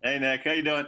Hey, Nick. How you doing?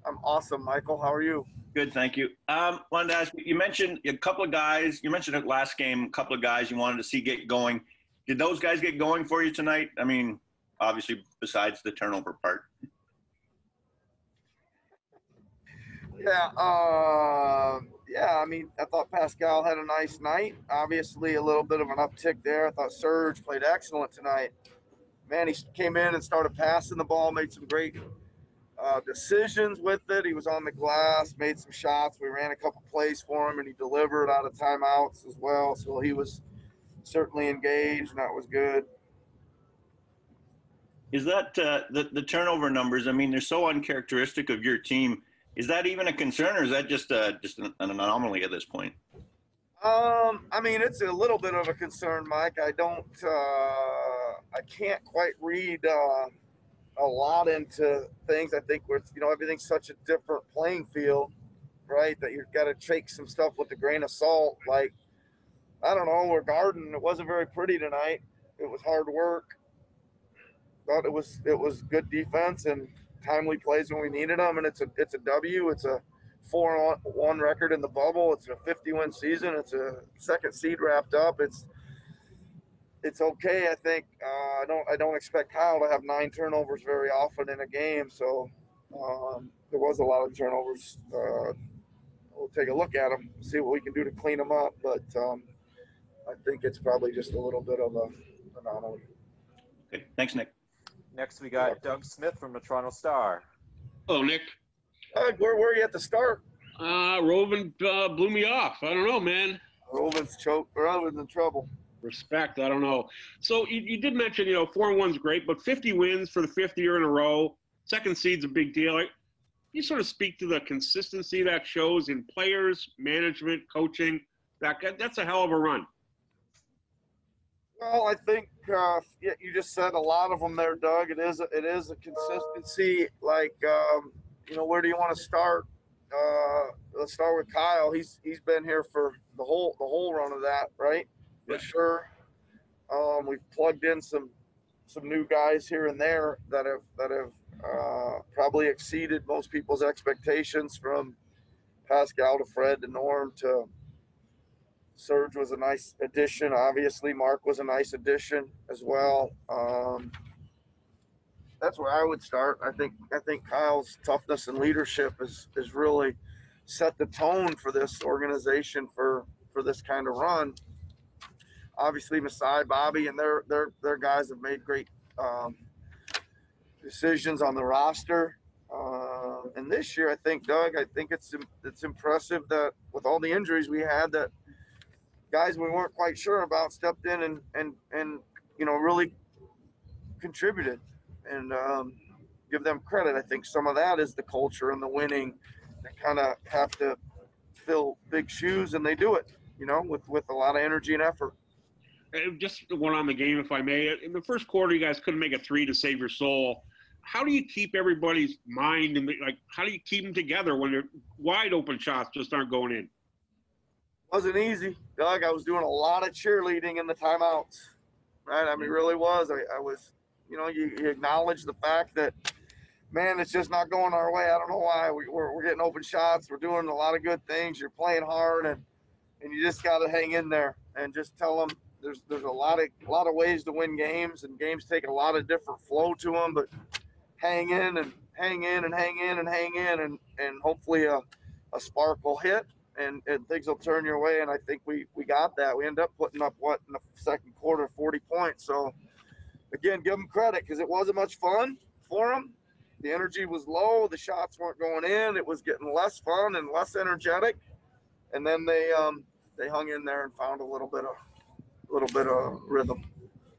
I'm awesome, Michael. How are you? Good, thank you. Wanted to ask you mentioned a couple of guys. You mentioned it last game, a couple of guys you wanted to see get going. Did those guys get going for you tonight? I mean, obviously, besides the turnover part. Yeah, yeah. I mean, I thought Pascal had a nice night. Obviously, a little bit of an uptick there. I thought Serge played excellent tonight. Man, he came in and started passing the ball, made some great decisions with it. He was on the glass, made some shots. We ran a couple plays for him, and he delivered out of timeouts as well. So he was certainly engaged, and that was good. Is that the turnover numbers? I mean, they're so uncharacteristic of your team. Is that even a concern, or is that just an anomaly at this point? I mean, it's a little bit of a concern, Mike. I can't quite read a lot into things. I think everything's such a different playing field, right? That you've got to take some stuff with a grain of salt. Like, I don't know, we're Garden. It wasn't very pretty tonight. It was hard work. Thought it was good defense and timely plays when we needed them, and it's a W. It's a 4-1 record in the bubble. It's a 50-win season. It's a second seed wrapped up. It's okay. I think I don't expect Kyle to have 9 turnovers very often in a game. So there was a lot of turnovers. We'll take a look at them, see what we can do to clean them up. But I think it's probably just a little bit of an anomaly. Okay, thanks, Nick. Next, we got Doug Smith from the Toronto Star. Hello, Nick. Where were you at the start? Rovin blew me off. I don't know, man. Rovin's in trouble. Respect. I don't know. So you did mention, 4-1's great, but 50 wins for the 5th year in a row. Second seed's a big deal. Can you sort of speak to the consistency that shows in players, management, coaching? That's a hell of a run. Well, I think you just said a lot of them there, Doug. It is a consistency. Like, where do you want to start? Let's start with Kyle. He's been here for the whole run of that, right? For sure. We've plugged in some new guys here and there that have probably exceeded most people's expectations, from Pascal to Fred to Norm to Serge was a nice addition. Obviously, Mark was a nice addition as well. That's where I would start. I think Kyle's toughness and leadership is really set the tone for this organization for this kind of run. Obviously, Masai, Bobby, and their guys have made great decisions on the roster. And this year, I think, Doug, it's impressive that with all the injuries we had, that guys we weren't quite sure about stepped in and really contributed, and give them credit. I think some of that is the culture and the winning. They kind of have to fill big shoes, and they do it, with a lot of energy and effort. Just one on the game, if I may. In the first quarter, you guys couldn't make a 3 to save your soul. How do you keep everybody's mind and how do you keep them together when they're wide open shots just aren't going in? Wasn't easy, Doug. I was doing a lot of cheerleading in the timeouts, right? I mean, it really was. I was, you acknowledge the fact that, man, it's just not going our way. I don't know why. We're getting open shots. We're doing a lot of good things. You're playing hard, and you just got to hang in there and just tell them there's a lot of ways to win games, and games take a lot of different flow to them, but hang in and hang in and hang in and hang in, and hopefully a spark will hit. And things will turn your way, and I think we got that. We ended up putting up, in the second quarter, 40 points. So, again, give them credit, because it wasn't much fun for them. The energy was low. The shots weren't going in. It was getting less fun and less energetic. And then they hung in there and found a little bit of rhythm.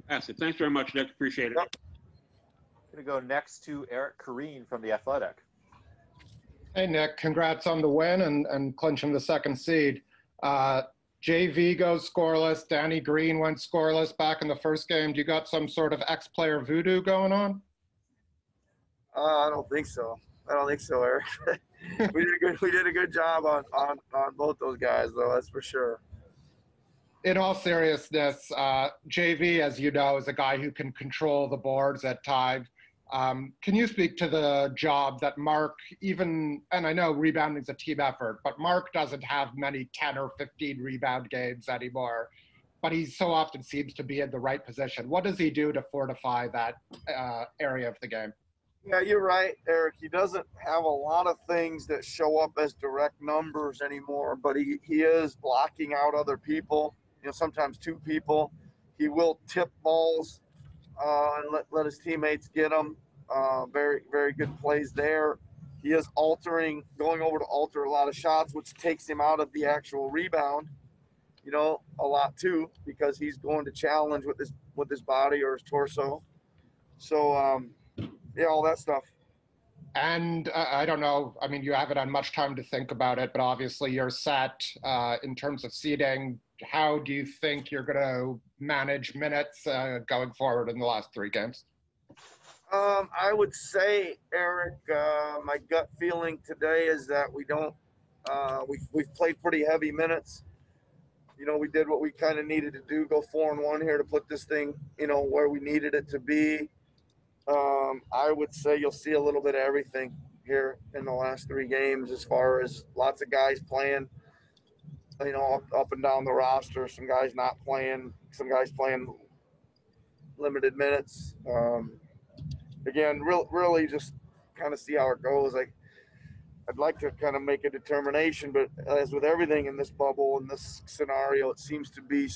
That's it. Thanks very much, Nick. Appreciate it. Yep. Going to go next to Eric Kareen from The Athletic. Hey, Nick, congrats on the win and clinching the second seed. JV goes scoreless. Danny Green went scoreless back in the first game. Do you got some sort of ex-player voodoo going on? I don't think so, Eric. we did a good job on both those guys, though. That's for sure. In all seriousness, JV, as you know, is a guy who can control the boards at times. Can you speak to the job that Mark, and I know rebounding is a team effort, but Mark doesn't have many 10 or 15 rebound games anymore, but he so often seems to be in the right position. What does he do to fortify that area of the game? Yeah, you're right, Eric. He doesn't have a lot of things that show up as direct numbers anymore, but he is blocking out other people, sometimes two people. He will tip balls and let his teammates get them. Very, very good plays there. He is going over to alter a lot of shots, which takes him out of the actual rebound, a lot too, because he's going to challenge with his body or his torso. So, yeah, all that stuff. And I don't know, I mean, you haven't had much time to think about it, but obviously you're set in terms of seeding. How do you think you're going to manage minutes going forward in the last 3 games? I would say, Eric, my gut feeling today is that we don't, we've played pretty heavy minutes. We did what we kind of needed to do, go 4-1 here to put this thing, where we needed it to be. I would say you'll see a little bit of everything here in the last 3 games, as far as lots of guys playing, up and down the roster, some guys not playing, some guys playing limited minutes. Again, really just kind of see how it goes. I'd like to kind of make a determination, but as with everything in this bubble, in this scenario, it seems to be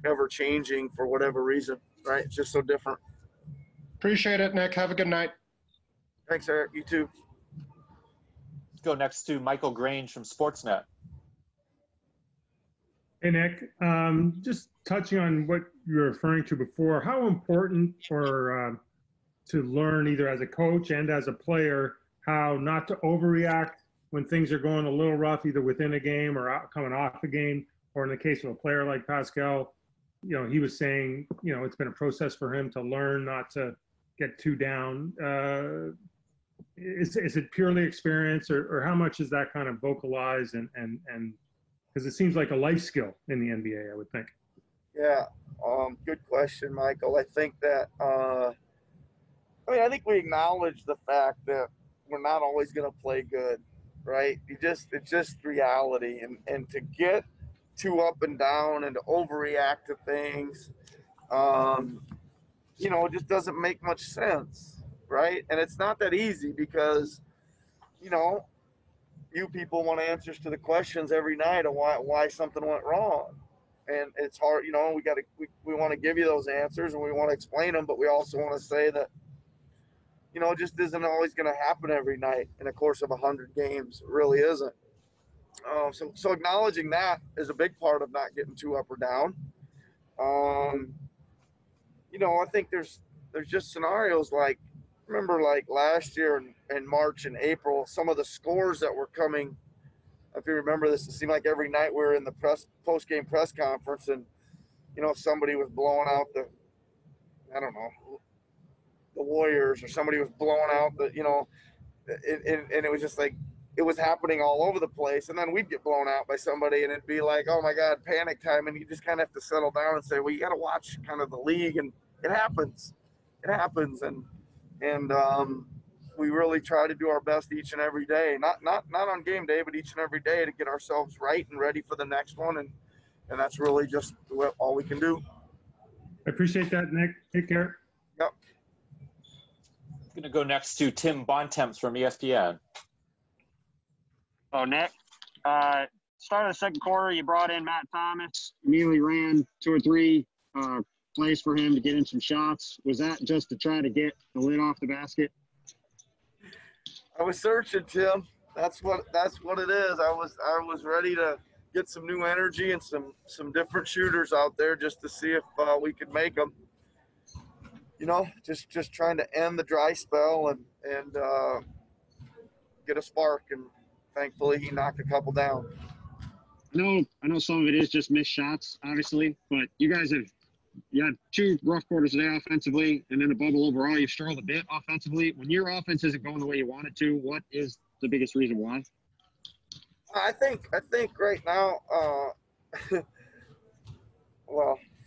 ever changing for whatever reason, right? It's just so different. Appreciate it, Nick. Have a good night. Thanks, Eric. You too. Let's go next to Michael Grange from Sportsnet. Hey, Nick. Just touching on what you were referring to before, how important to learn either as a coach and as a player how not to overreact when things are going a little rough, either within a game or coming off a game, or in the case of a player like Pascal, he was saying, it's been a process for him to learn not to get too down. Is it purely experience, or how much is that kind of vocalized and because it seems like a life skill in the NBA, I would think. Yeah, good question, Michael. I think that I think we acknowledge the fact that we're not always going to play good, right? It's just reality, and to get too up and down and to overreact to things, it just doesn't make much sense, right? And it's not that easy because, you people want answers to the questions every night of why something went wrong. And it's hard, we want to give you those answers and we want to explain them, but we also want to say that, it just isn't always going to happen every night in a course of 100 games. It really isn't. So acknowledging that is a big part of not getting too up or down. I think there's just scenarios like, remember like last year in March and April, some of the scores that were coming, if you remember this, it seemed like every night we were in the post-game press conference and, somebody was blowing out the Warriors, or somebody was blowing out and it was just like, it was happening all over the place. And then we'd get blown out by somebody and it'd be like, oh my God, panic time. And you just kind of have to settle down and say, well, you got to watch kind of the league, and it happens. And we really try to do our best each and every day, not on game day, but each and every day to get ourselves right and ready for the next one. And that's really just all we can do. I appreciate that, Nick. Take care. Yep. I'm going to go next to Tim Bontemps from ESPN. Oh, Nick, start of the second quarter, you brought in Matt Thomas, immediately ran 2 or 3 plays for him to get in some shots. Was that just to try to get the lid off the basket? I was searching, Tim. That's what it is. I was ready to get some new energy and some different shooters out there just to see if we could make them. Just trying to end the dry spell and get a spark, and thankfully he knocked a couple down. I know some of it is just missed shots, obviously, but you guys had 2 rough quarters today offensively, and then the bubble overall, you've struggled a bit offensively. When your offense isn't going the way you want it to, what is the biggest reason why? I think right now,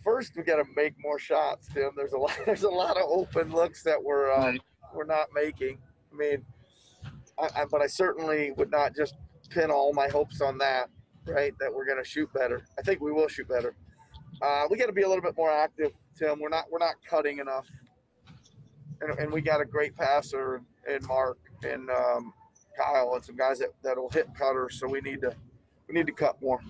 first we got to make more shots, Tim. There's a lot of open looks that we're we're not making. I mean, but I certainly would not just pin all my hopes on that, right? That we're going to shoot better. I think we will shoot better. We got to be a little bit more active, Tim. We're not cutting enough, and we got a great passer in Mark and Kyle and some guys that'll hit cutters. So we need to cut more.